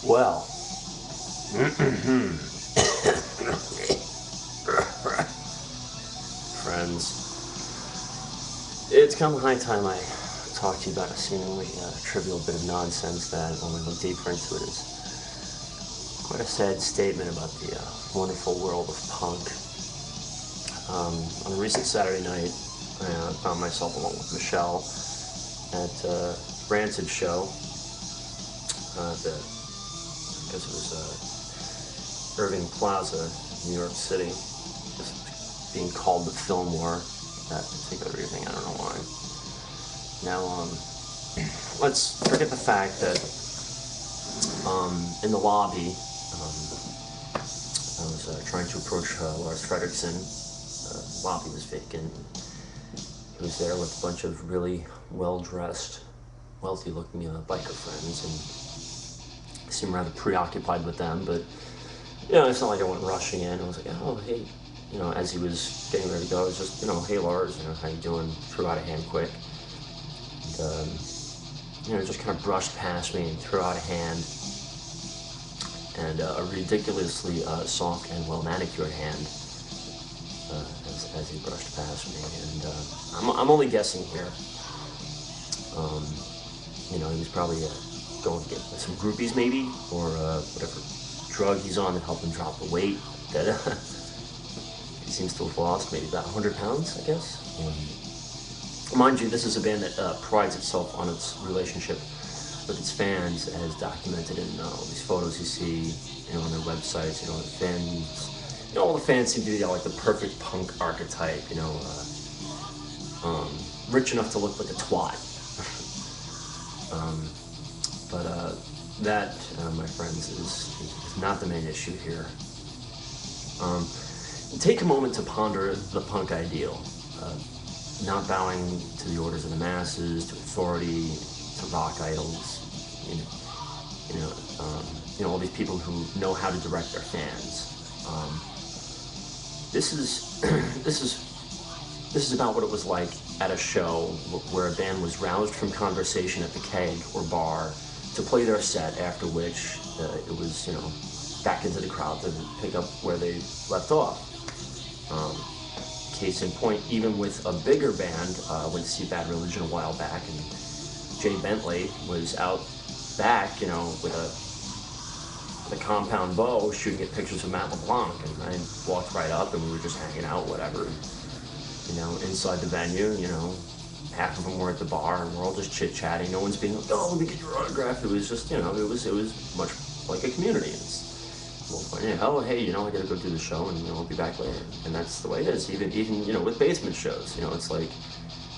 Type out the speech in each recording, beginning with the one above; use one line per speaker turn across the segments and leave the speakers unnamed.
Well, friends, it's come high time I talk to you about a seemingly trivial bit of nonsense that, when we look deeper into it, is quite a sad statement about the wonderful world of punk. On a recent Saturday night, I found myself along with Michelle at a Rancid show. I guess it was Irving Plaza, New York City. Just being called the Fillmore that particular evening. I don't know why. Now, let's forget the fact that in the lobby, I was trying to approach Lars Fredrickson. The lobby was vacant. He was there with a bunch of really well-dressed, wealthy-looking biker friends, and I seemed rather preoccupied with them. But it's not like I went rushing in. I was like, oh, hey, as he was getting ready to go, I was just, hey, Lars, how you doing? Threw out a hand quick. And, just kind of brushed past me and threw out a hand. And a ridiculously soft and well-manicured hand as he brushed past me. And I'm only guessing here. He was probably going to get some groupies maybe, or whatever drug he's on that helped him drop the weight that he seems to have lost, maybe about 100 pounds, I guess. Mind you, this is a band that prides itself on its relationship with its fans, as documented in all these photos you see, on their websites. The fans, all the fans seem to be like the perfect punk archetype. Rich enough to look like a twat. But that, my friends, is not the main issue here. Take a moment to ponder the punk ideal. Not bowing to the orders of the masses, to authority, to rock idols. All these people who know how to direct their fans. This is about what it was like at a show where a band was roused from conversation at the keg or bar to play their set, after which it was, back into the crowd to pick up where they left off. Case in point, even with a bigger band, I went to see Bad Religion a while back, and Jay Bentley was out back, with a compound bow shooting at pictures of Matt LeBlanc, and I walked right up and we were just hanging out, whatever. Inside the venue, half of them were at the bar and we're all just chit-chatting. No one's being like, oh, let me get your autograph. It was just, it was much like a community. Oh, hey, I gotta go do the show, and I'll be back later. And that's the way it is. Even with basement shows, it's like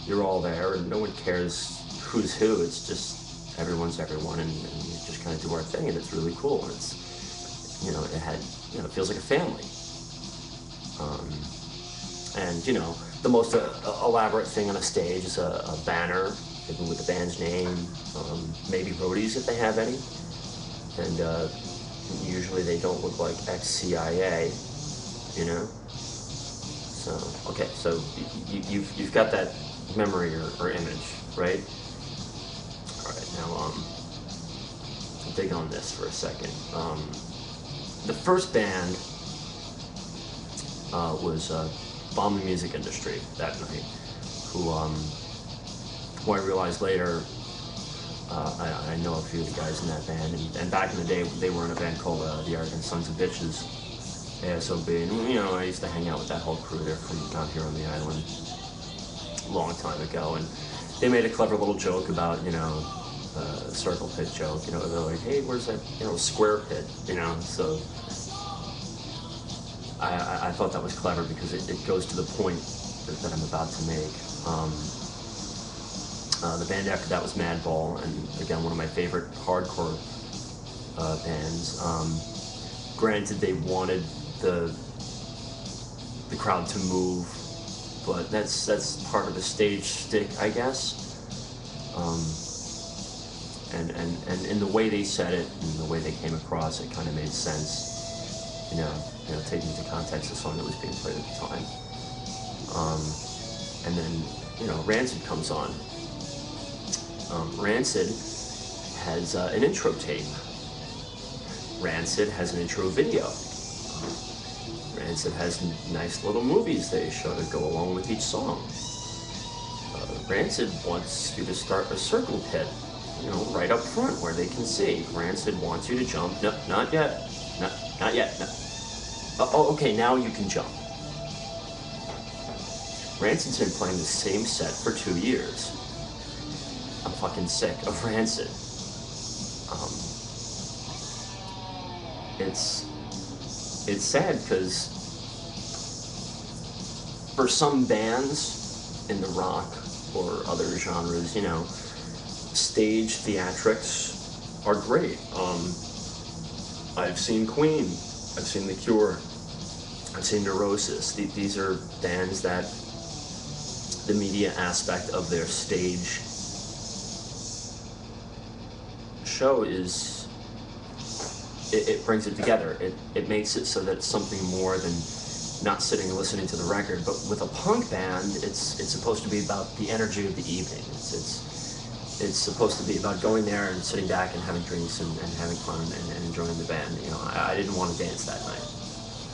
you're all there and no one cares who's who. It's just everyone's everyone, and we just kind of do our thing, and it's really cool. And it's it feels like a family. And the most elaborate thing on a stage is a banner, maybe with the band's name, maybe roadies if they have any, and usually they don't look like ex-CIA, So, okay, so you've got that memory or image, right? All right, now dig on this for a second. The first band was Bomb the Music Industry that night, who I realized later. I know a few of the guys in that band, and back in the day, they were in a band called the Arrogant Sons of Bitches, ASOB, and I used to hang out with that whole crew there from out here on the island a long time ago, and they made a clever little joke about, circle pit joke, they're like, hey, where's that, square pit, so I thought that was clever because it goes to the point that I'm about to make. The band after that was Madball, and again, one of my favorite hardcore bands. Granted, they wanted the crowd to move, but that's part of the stage shtick, I guess. And in the way they said it, and the way they came across, it kind of made sense. Taking into context the song that was being played at the time. And then, Rancid comes on. Rancid has an intro tape Rancid has an intro video. Rancid has nice little movies they show to go along with each song. Rancid wants you to start a circle pit, you know, right up front where they can see. Rancid wants you to jump. No, not yet. Not yet. No. Oh, okay, now you can jump. Rancid's been playing the same set for 2 years. I'm fucking sick of Rancid. It's sad because for some bands in the rock or other genres, you know, stage theatrics are great. I've seen Queen, I've seen The Cure, I've seen Neurosis. These are bands that the media aspect of their stage show is, it brings it together. It makes it so that it's something more than not sitting and listening to the record. But with a punk band, it's supposed to be about the energy of the evening. It's supposed to be about going there and sitting back and having drinks and having fun and enjoying the band. You know, I didn't want to dance that night.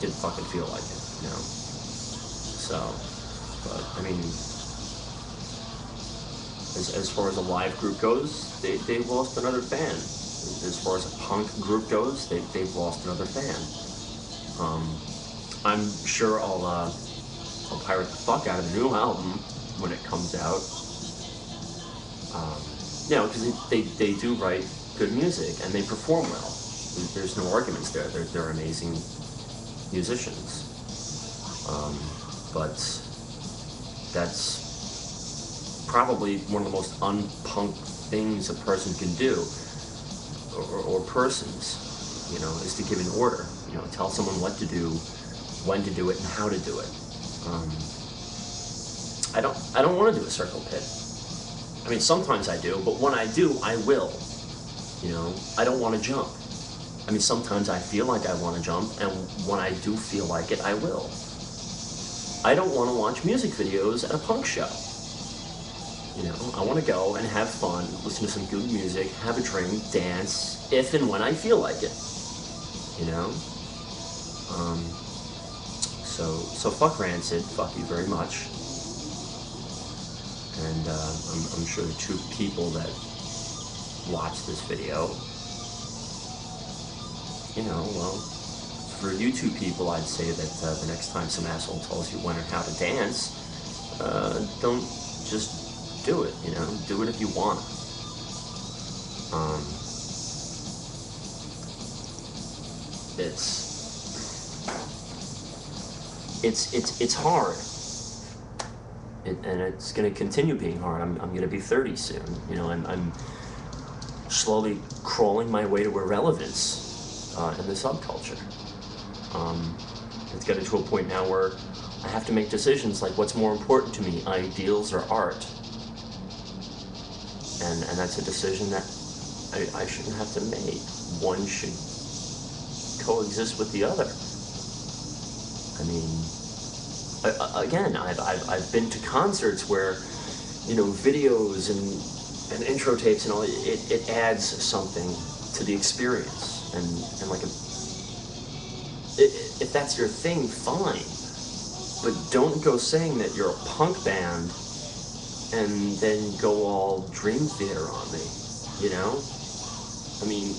Didn't fucking feel like it, you know. So, but I mean, as far as a live group goes, they lost another fan. As far as a punk group goes, they've lost another fan. I'm sure I'll pirate the fuck out of the new album when it comes out. You know, because they do write good music and they perform well. There's no arguments there. They're amazing musicians. But that's probably one of the most unpunk things a person can do, or persons, you know, is to give an order. You know, tell someone what to do, when to do it, and how to do it. I don't want to do a circle pit. I mean, sometimes I do, but when I do, I will. You know, I don't want to jump. I mean, sometimes I feel like I want to jump, and when I do feel like it, I will. I don't want to watch music videos at a punk show. You know, I want to go and have fun, listen to some good music, have a drink, dance, if and when I feel like it. You know? So fuck Rancid, fuck you very much. And I'm sure the 2 people that watch this video, you know, well, for you 2 people, I'd say that the next time some asshole tells you when and how to dance, don't just do it, you know, do it if you want. It's hard. And it's going to continue being hard. I'm going to be 30 soon. You know, I'm slowly crawling my way to irrelevance in the subculture. It's getting to a point now where I have to make decisions like what's more important to me, ideals or art. And that's a decision that I shouldn't have to make. One should coexist with the other. I mean, again, I've been to concerts where, you know, videos and intro tapes and all, it adds something to the experience, and like if that's your thing, fine, but don't go saying that you're a punk band and then go all Dream Theater on me, you know? I mean,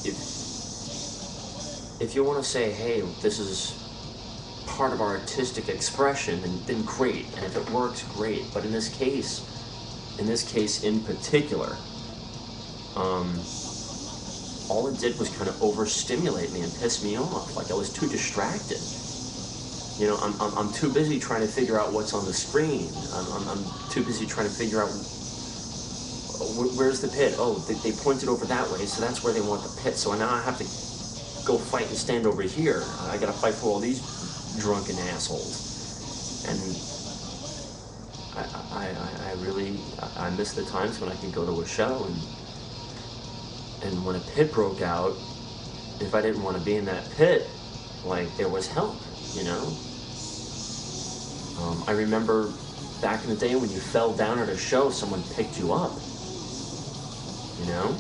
if you want to say, hey, this is part of our artistic expression, then great, and if it works, great. But in this case in particular, all it did was kind of overstimulate me and piss me off. Like I was too distracted. You know, I'm too busy trying to figure out what's on the screen. I'm too busy trying to figure out where's the pit. Oh, they pointed over that way, so that's where they want the pit. So now I have to go fight and stand over here. I gotta fight for all these drunken assholes. And I really miss the times when I could go to a show and when a pit broke out, if I didn't want to be in that pit, like, there was help, you know? I remember back in the day when you fell down at a show, someone picked you up, you know?